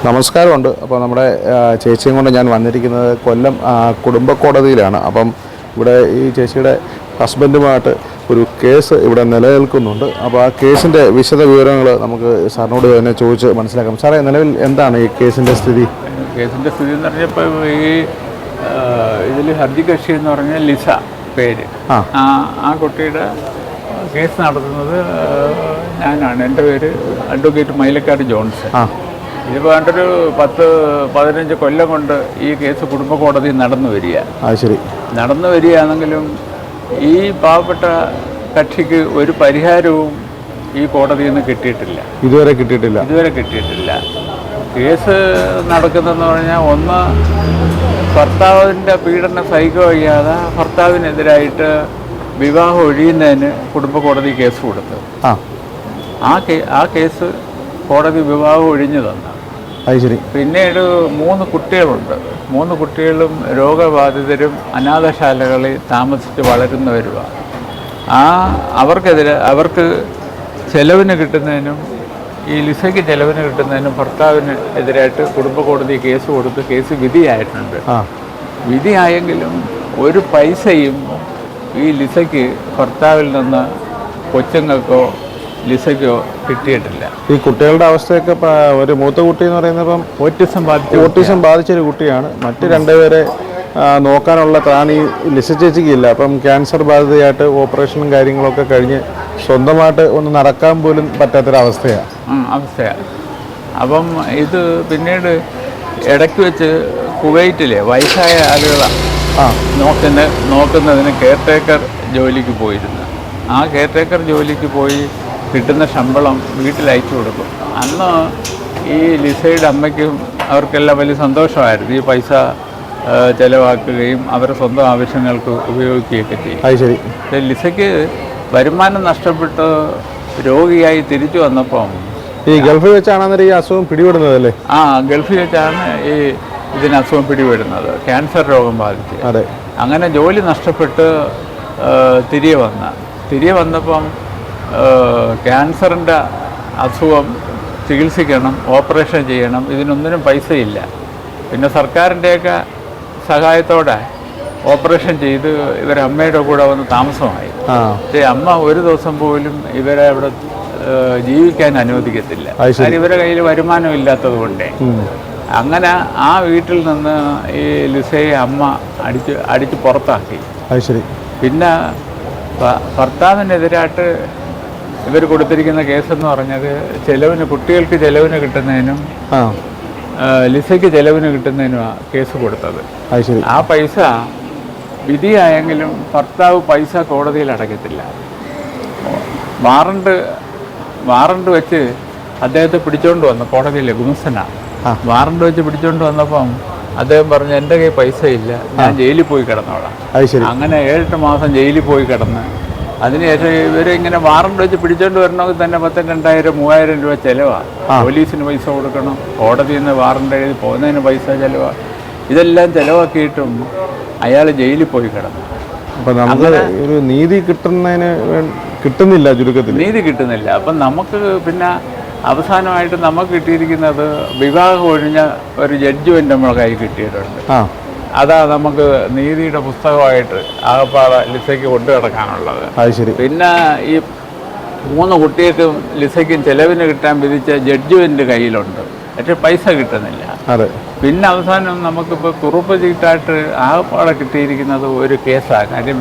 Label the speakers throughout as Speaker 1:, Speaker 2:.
Speaker 1: നമസ്കാരമുണ്ട്. അപ്പോൾ നമ്മുടെ ചേച്ചിയും കൊണ്ട് ഞാൻ വന്നിരിക്കുന്നത് കൊല്ലം കുടുംബ കോടതിയിലാണ്. അപ്പം ഇവിടെ ഈ ചേച്ചിയുടെ ഹസ്ബൻഡുമായിട്ട് ഒരു കേസ് ഇവിടെ നിലനിൽക്കുന്നുണ്ട്. അപ്പോൾ ആ കേസിൻ്റെ വിശദ വിവരങ്ങൾ നമുക്ക് സാറിനോട് തന്നെ ചോദിച്ച് മനസ്സിലാക്കാം. സാറേ, നിലവിൽ എന്താണ് ഈ കേസിൻ്റെ സ്ഥിതി?
Speaker 2: കേസിൻ്റെ സ്ഥിതി എന്ന് പറഞ്ഞപ്പോൾ ഇതിൽ ഹർജി കക്ഷി എന്ന് പറഞ്ഞാൽ ലിസ പേര്. ആ കുട്ടിയുടെ കേസ് നടത്തുന്നത് ഞാനാണ്. എൻ്റെ പേര് അഡ്വക്കേറ്റ് മൈലക്കാട് ജോൺസൺ. ഇതിപ്പോൾ കണ്ടൊരു 10-15 കൊല്ലം കൊണ്ട് ഈ കേസ് കുടുംബ കോടതി നടന്നു വരിക.
Speaker 1: ശരി. നടന്നു
Speaker 2: വരികയാണെങ്കിലും ഈ പാവപ്പെട്ട കക്ഷിക്ക് ഒരു പരിഹാരവും ഈ കോടതിയിൽ നിന്ന് ഇതുവരെ കിട്ടിയിട്ടില്ല. കേസ് നടക്കുന്നതെന്ന് പറഞ്ഞാൽ ഒന്ന്, ഭർത്താവിൻ്റെ പീഡനം സഹിക്കുക വയ്യാതെ ഭർത്താവിനെതിരായിട്ട് വിവാഹം ഒഴിയുന്നതിന് കുടുംബ കോടതി കേസ് കൊടുത്തു. ആ കേസ് കോടതി വിവാഹം ഒഴിഞ്ഞു തന്നു. പിന്നീട് 3 കുട്ടികളുണ്ട്. 3 കുട്ടികളും രോഗബാധിതരും അനാഥശാലകളിൽ താമസിച്ച് വളരുന്നവരുമാണ്. അവർക്ക് ചെലവിന് കിട്ടുന്നതിനും ഈ ലിസയ്ക്ക് ചെലവിന് കിട്ടുന്നതിനും ഭർത്താവിന് എതിരായിട്ട് കുടുംബ കോടതി കേസ് കൊടുത്ത് കേസ് വിധിയായിട്ടുണ്ട്. വിധിയായെങ്കിലും ഒരു പൈസയും ഈ ലിസയ്ക്ക് ഭർത്താവിൽ നിന്ന് കൊച്ചുങ്ങൾക്കോ ലിസയ്ക്കോ കിട്ടിയിട്ടില്ല.
Speaker 1: ഈ കുട്ടികളുടെ അവസ്ഥയൊക്കെ ഒരു മൂത്ത കുട്ടി എന്ന് പറയുന്നപ്പം ഓട്ടിസം ബാധിച്ചൊരു കുട്ടിയാണ്. മറ്റ് 2 പേരെ നോക്കാനുള്ള ത്രാണി ലിസ ചേച്ചിക്ക് ഇല്ല. അപ്പം ക്യാൻസർ ബാധിതയായിട്ട് ഓപ്പറേഷനും കാര്യങ്ങളൊക്കെ കഴിഞ്ഞ് സ്വന്തമായിട്ട് ഒന്ന് നടക്കാൻ പോലും പറ്റാത്തൊരവസ്ഥയാണ്.
Speaker 2: അപ്പം ഇത് പിന്നീട് ഇടയ്ക്ക് വെച്ച് കുവൈറ്റിലെ വയസ്സായ ആളുകളാണ് നോക്കുന്നതിന് കെയർടേക്കർ ജോലിക്ക് പോയിരുന്നു. ആ കെയർടേക്കർ ജോലിക്ക് പോയി കിട്ടുന്ന ശമ്പളം വീട്ടിൽ അയച്ചു കൊടുക്കും. അന്ന് ഈ ലിസയുടെ അമ്മയ്ക്കും അവർക്കെല്ലാം വലിയ സന്തോഷമായിരുന്നു. ഈ പൈസ ചിലവാക്കുകയും അവരുടെ സ്വന്തം ആവശ്യങ്ങൾക്ക് ഉപയോഗിക്കുകയൊക്കെ ചെയ്യും. ലിസയ്ക്ക് വരുമാനം നഷ്ടപ്പെട്ട് രോഗിയായി തിരിച്ചു വന്നപ്പം
Speaker 1: ഈ ഗൾഫിൽ വെച്ചാണ് ഈ അസുഖം പിടിപെടുന്നതല്ലേ?
Speaker 2: ഗൾഫിൽ വെച്ചാണ് ഇതിന് അസുഖം പിടിപെടുന്നത്. ക്യാൻസർ രോഗം ബാധിച്ച് അങ്ങനെ ജോലി നഷ്ടപ്പെട്ട് തിരികെ വന്നപ്പം ക്യാൻസറിൻ്റെ അസുഖം ചികിത്സിക്കണം, ഓപ്പറേഷൻ ചെയ്യണം. ഇതിനൊന്നിനും പൈസയില്ല. പിന്നെ സർക്കാരിൻ്റെയൊക്കെ സഹായത്തോടെ ഓപ്പറേഷൻ ചെയ്ത് ഇവരെ അമ്മയുടെ കൂടെ വന്ന് താമസമായി. പക്ഷേ അമ്മ ഒരു ദിവസം പോലും ഇവരെ അവിടെ ജീവിക്കാൻ അനുവദിക്കത്തില്ല. കാര്യം ഇവരുടെ കയ്യിൽ വരുമാനം ഇല്ലാത്തത് കൊണ്ടേ. അങ്ങനെ ആ വീട്ടിൽ നിന്ന് ഈ ലിസയെ അമ്മ അടിച്ച് പുറത്താക്കി. പിന്നെ ഭർത്താവിനെതിരായിട്ട് ഇവർ കൊടുത്തിരിക്കുന്ന കേസെന്ന് പറഞ്ഞത് കുട്ടികൾക്ക് ചെലവിന് കിട്ടുന്നതിനും ലിസയ്ക്ക് ചെലവിന് കിട്ടുന്നതിനുമാണ് കേസ് കൊടുത്തത്. ആ പൈസ വിധിയായെങ്കിലും ഭർത്താവ് പൈസ കോടതിയിൽ അടയ്ക്കത്തില്ല. വാറണ്ട് വെച്ച് അദ്ദേഹത്തെ പിടിച്ചോണ്ട് വന്നു കോടതിയിലെ ഗുമസ്തനാണ്. വാറണ്ട് വെച്ച് പിടിച്ചോണ്ട് വന്നപ്പം അദ്ദേഹം പറഞ്ഞു, എൻ്റെ കയ്യിൽ പൈസ ഇല്ല, ഞാൻ ജയിലിൽ പോയി കിടന്നോളാം. അങ്ങനെ 7-8 മാസം ജയിലിൽ പോയി കിടന്ന് അതിനുശേഷം ഇവരിങ്ങനെ വാറണ്ട് വെച്ച് പിടിച്ചോണ്ട് വരണമെങ്കിൽ തന്നെ 10,000-2,000-3,000 രൂപ ചിലവാണ്. പോലീസിന് പൈസ കൊടുക്കണം, കോടതിയിൽ നിന്ന് വാറണ്ട് എഴുതി പോകുന്നതിന് പൈസ ചിലവാണ്. ഇതെല്ലാം ചിലവാക്കിയിട്ടും അയാൾ ജയിലിൽ പോയി കിടന്നു.
Speaker 1: ഒരു നീതി കിട്ടുന്നില്ല, ചുരുക്കത്തിൽ നീതി
Speaker 2: കിട്ടുന്നില്ല. അപ്പം നമുക്ക് പിന്നെ അവസാനമായിട്ട് നമുക്ക് കിട്ടിയിരിക്കുന്നത് വിവാഹം ഒഴിഞ്ഞ ഒരു ജഡ്ജ്മെൻ്റ് നമ്മളെ കയ്യിൽ കിട്ടിയിട്ടുണ്ട്. അതാ നമുക്ക് നീതിയുടെ പുസ്തകമായിട്ട് ആകപ്പാടെ ലിസയ്ക്ക് കൊണ്ടു കിടക്കാനുള്ളത്. പിന്നെ ഈ 3 കുട്ടികൾക്കും ലിസയ്ക്കും ചെലവിന് കിട്ടാൻ വിധിച്ച ജഡ്ജ്മെൻ്റ് കയ്യിലുണ്ട്. പക്ഷേ പൈസ കിട്ടുന്നില്ല. പിന്നെ അവസാനം നമുക്കിപ്പോൾ കുറുപ്പ് ചീട്ടായിട്ട് ആകപ്പാടെ കിട്ടിയിരിക്കുന്നത് ഒരു കേസാണ്. കാര്യം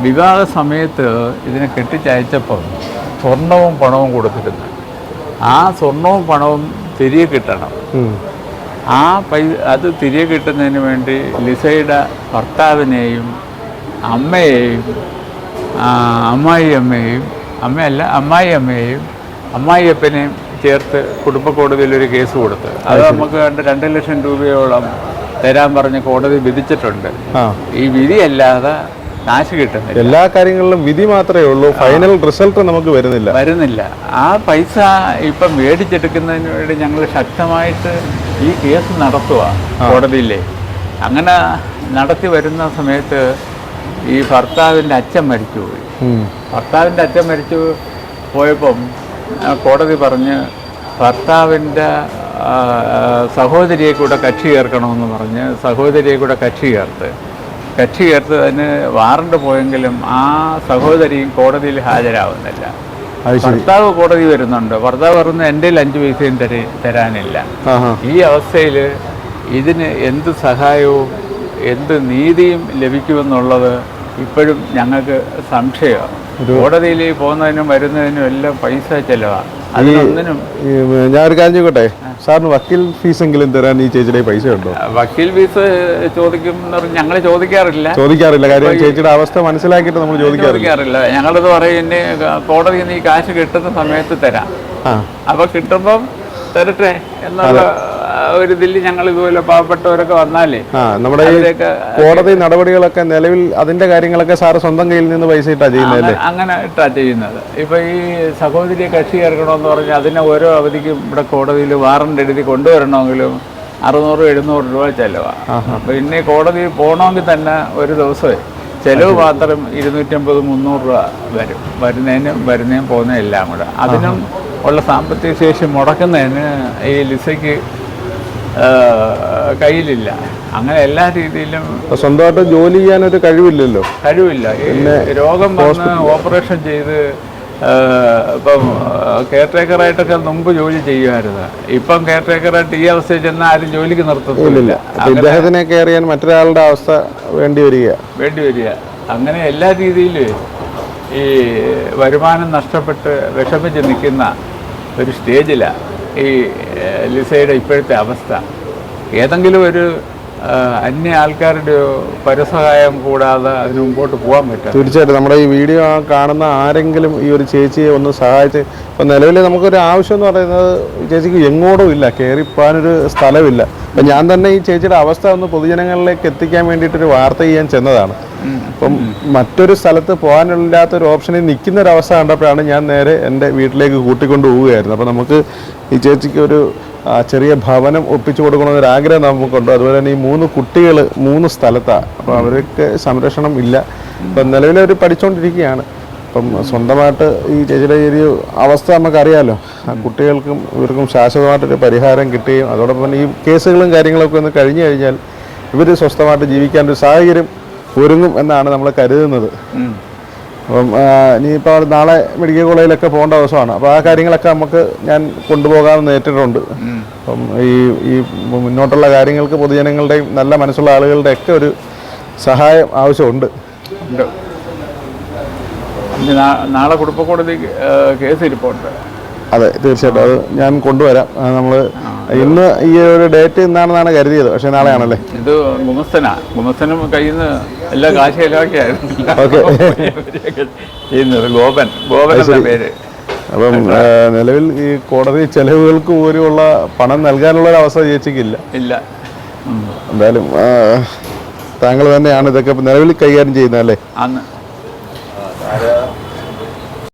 Speaker 2: വിവാഹ സമയത്ത് ഇതിനെ കെട്ടിച്ചയച്ചപ്പം സ്വർണവും പണവും കൊടുത്തിരുന്നു. ആ സ്വർണവും പണവും തിരികെ കിട്ടണം. അത് തിരികെ കിട്ടുന്നതിന് വേണ്ടി ലിസയുടെ ഭർത്താവിനെയും അമ്മയെയും അമ്മായിയപ്പനെയും ചേർത്ത് കുടുംബ കോടതിയിലൊരു കേസ് കൊടുത്ത് അത് നമുക്ക് 2 ലക്ഷം രൂപയോളം തരാൻ പറഞ്ഞ് കോടതി വിധിച്ചിട്ടുണ്ട്. ഈ വിധിയല്ലാതെ കാശ് കിട്ടുന്നില്ല.
Speaker 1: എല്ലാ കാര്യങ്ങളിലും വിധി മാത്രമേ ഉള്ളൂ, ഫൈനൽ റിസൾട്ട് നമുക്ക് വരുന്നില്ല.
Speaker 2: ആ പൈസ ഇപ്പം മേടിച്ചെടുക്കുന്നതിന് വേണ്ടി ഞങ്ങൾ ശക്തമായിട്ട് ഈ കേസ് നടത്തുക കോടതിയിലെ. അങ്ങനെ നടത്തി വരുന്ന സമയത്ത് ഈ ഭർത്താവിൻ്റെ അച്ഛൻ മരിച്ചുപോയി. പോയപ്പം കോടതി പറഞ്ഞ് ഭർത്താവിൻ്റെ സഹോദരിയെ കൂടെ കക്ഷി ചേർക്കണമെന്ന് പറഞ്ഞ് സഹോദരിയെ കൂടെ കക്ഷി ചേർത്ത് അതിന് വാറണ്ട് പോയെങ്കിലും ആ സഹോദരിയും കോടതിയിൽ ഹാജരാവുന്നില്ല. ഭർത്താവ് കോടതി വരുന്നുണ്ട്. ഭർത്താവ് പറയുന്നത് എൻ്റെ 5 പൈസയും തരാനില്ല. ഈ അവസ്ഥയിൽ ഇതിന് എന്ത് സഹായവും എന്ത് നീതിയും ലഭിക്കുമെന്നുള്ളത് ഇപ്പോഴും ഞങ്ങൾക്ക് സംശയമാണ്. കോടതിയിൽ പോകുന്നതിനും വരുന്നതിനും എല്ലാം പൈസ ചെലവാണ്. അതിനൊന്നിനും
Speaker 1: ഞാനൊരു കാര്യം ചോദിക്കട്ടെ, സാറിന് വക്കീൽ ഫീസെങ്കിലും തരാൻ ഈ ചേച്ചിയുടെ പൈസ ഉണ്ടോ?
Speaker 2: വക്കീൽ ഫീസ് ഞങ്ങൾ ചോദിക്കാറില്ല.
Speaker 1: കാര്യം ചേച്ചിയുടെ അവസ്ഥ മനസ്സിലാക്കിയിട്ട് നമ്മൾ ചോദിക്കാറില്ല.
Speaker 2: ഞങ്ങളത് പറയും കോടതിയിൽ നിന്ന് ഈ കാശ് കിട്ടുന്ന സമയത്ത് തരാം, അപ്പൊ കിട്ടുമ്പം തരട്ടെ എന്നുള്ള ഒരു ഇതിൽ ഞങ്ങൾ ഇതുപോലെ പാവപ്പെട്ടവരൊക്കെ വന്നാലേ
Speaker 1: നമ്മുടെ ഈ കോടതി നടപടികളൊക്കെ നിലവിൽ അതിന്റെ കാര്യങ്ങളൊക്കെ സാറ് സ്വന്തം കയ്യിൽ നിന്ന് പൈസ ഇട്ടാ ചെയ്യുന്നത്?
Speaker 2: അങ്ങനെ ഇട്ടാ ചെയ്യുന്നത്. ഇപ്പൊ ഈ സഹോദരിയെ കക്ഷി ചേർക്കണമെന്ന് പറഞ്ഞാൽ അതിനെ ഓരോ അവധിക്കും ഇവിടെ കോടതിയിൽ വാറണ്ട് എഴുതി കൊണ്ടുവരണമെങ്കിലും 600-700 രൂപ ചെലവാണ്. പിന്നെ കോടതിയിൽ പോകണമെങ്കിൽ തന്നെ ഒരു ദിവസമേ ചെലവ് മാത്രം 250-300 രൂപ വരും. വരുന്നതിനും പോകുന്നതും എല്ലാം കൂടെ. അതിനും ഉള്ള സാമ്പത്തിക ശേഷി മുടക്കുന്നതിന് ഈ ലിസയ്ക്ക് കയ്യിലില്ല. അങ്ങനെ എല്ലാ രീതിയിലും
Speaker 1: സ്വന്തമായിട്ട് ജോലി ചെയ്യാനൊരു കഴിവില്ല.
Speaker 2: രോഗം വന്ന് ഓപ്പറേഷൻ ചെയ്ത് ഇപ്പം കെയർ ടേക്കറായിട്ടൊക്കെ മുമ്പ് ജോലി ചെയ്യുമായിരുന്നു. ഇപ്പം കെയർ ടേക്കറായിട്ട് ഈ അവസ്ഥയിൽ ചെന്നാൽ ആരും ജോലിക്ക് നിർത്തത്തില്ല.
Speaker 1: ഇദ്ദേഹത്തിനെ കെയർ ചെയ്യാൻ മറ്റൊരാളുടെ അവസ്ഥ വേണ്ടി വരിക.
Speaker 2: അങ്ങനെ എല്ലാ രീതിയിലും ഈ വരുമാനം നഷ്ടപ്പെട്ട് വിഷമിച്ച് നിൽക്കുന്ന ഒരു സ്റ്റേജിലാണ് ഈ ലിസയുടെ ഇപ്പോഴത്തെ അവസ്ഥ. ഏതെങ്കിലും ഒരു അന്യ ആൾക്കാരുടെ പരസഹായം കൂടാതെ അതിന് മുമ്പോട്ട് പോകാൻ പറ്റും.
Speaker 1: തീർച്ചയായിട്ടും നമ്മുടെ ഈ വീഡിയോ കാണുന്ന ആരെങ്കിലും ഈ ഒരു ചേച്ചിയെ ഒന്ന് സഹായിച്ച്, ഇപ്പം നിലവിൽ നമുക്കൊരു ആവശ്യം എന്ന് പറയുന്നത് ചേച്ചിക്ക് എങ്ങോട്ടും ഇല്ല, കയറിപ്പോകാനൊരു സ്ഥലമില്ല. അപ്പം ഞാൻ തന്നെ ഈ ചേച്ചിയുടെ അവസ്ഥ ഒന്ന് പൊതുജനങ്ങളിലേക്ക് എത്തിക്കാൻ വേണ്ടിയിട്ടൊരു വാർത്ത ചെയ്യാൻ ചെന്നതാണ്. അപ്പം മറ്റൊരു സ്ഥലത്ത് പോകാനില്ലാത്തൊരു ഓപ്ഷനിൽ നിൽക്കുന്ന ഒരു അവസ്ഥ കണ്ടപ്പോഴാണ് ഞാൻ നേരെ എൻ്റെ വീട്ടിലേക്ക് കൂട്ടിക്കൊണ്ട് പോവുകയായിരുന്നു. അപ്പോൾ നമുക്ക് ഈ ചേച്ചിക്ക് ഒരു ചെറിയ ഭവനം ഒപ്പിച്ചു കൊടുക്കണമെന്നൊരു ആഗ്രഹം നമുക്കുണ്ട്. അതുപോലെ തന്നെ ഈ 3 കുട്ടികൾ 3 സ്ഥലത്താണ്. അപ്പോൾ അവർക്ക് സംരക്ഷണം ഇല്ല. ഇപ്പം നിലവിൽ അവർ പഠിച്ചുകൊണ്ടിരിക്കുകയാണ്. അപ്പം സ്വന്തമായിട്ട് ഈ ചേച്ചിയുടെ ഒരു അവസ്ഥ നമുക്കറിയാമല്ലോ. ആ കുട്ടികൾക്കും ഇവർക്കും ശാശ്വതമായിട്ടൊരു പരിഹാരം കിട്ടുകയും അതോടൊപ്പം ഈ കേസുകളും കാര്യങ്ങളൊക്കെ ഒന്ന് കഴിഞ്ഞു കഴിഞ്ഞാൽ ഇവർ സ്വസ്ഥമായിട്ട് ജീവിക്കാനൊരു സാഹചര്യം ഒരുങ്ങും എന്നാണ് നമ്മൾ കരുതുന്നത്. അപ്പം ഇനിയിപ്പോൾ നാളെ മെഡിക്കൽ കോളേജിലൊക്കെ പോകേണ്ട ദിവസമാണ്. അപ്പോൾ ആ കാര്യങ്ങളൊക്കെ നമുക്ക് ഞാൻ കൊണ്ടുപോകാമെന്ന് ഏറ്റിട്ടുണ്ട്. അപ്പം ഈ മുന്നോട്ടുള്ള കാര്യങ്ങൾക്ക് പൊതുജനങ്ങളുടെയും നല്ല മനസ്സുള്ള ആളുകളുടെയൊക്കെ ഒരു സഹായം ആവശ്യമുണ്ട്.
Speaker 2: നാളെ കുടുംബക്കോടതി കേസ് ഇരിപ്പുണ്ട്.
Speaker 1: അതെ, തീർച്ചയായിട്ടും അത് ഞാൻ കൊണ്ടുവരാം. നമ്മൾ ഇന്ന് ഈ ഒരു ഡേറ്റ് ഇന്നാണെന്നാണ് കരുതിയത്, പക്ഷെ നാളെയാണല്ലേ.
Speaker 2: ഇത് ഗുമസ്തനും കയ്യിൽ നിന്ന് എല്ലാ കാശ് ചെലവാക്കിയായിരുന്നു ചെയ്യുന്നത്. ഗോപൻ എന്ന പേര്.
Speaker 1: അപ്പം നിലവിൽ ഈ കോടതി ചെലവുകൾക്ക് പോലുള്ള പണം നൽകാനുള്ള ഒരു അവസ്ഥ ചേച്ചിക്കില്ല.
Speaker 2: എന്തായാലും
Speaker 1: താങ്കൾ തന്നെയാണ് ഇതൊക്കെ നിലവിൽ കൈകാര്യം ചെയ്യുന്നത് അല്ലേ?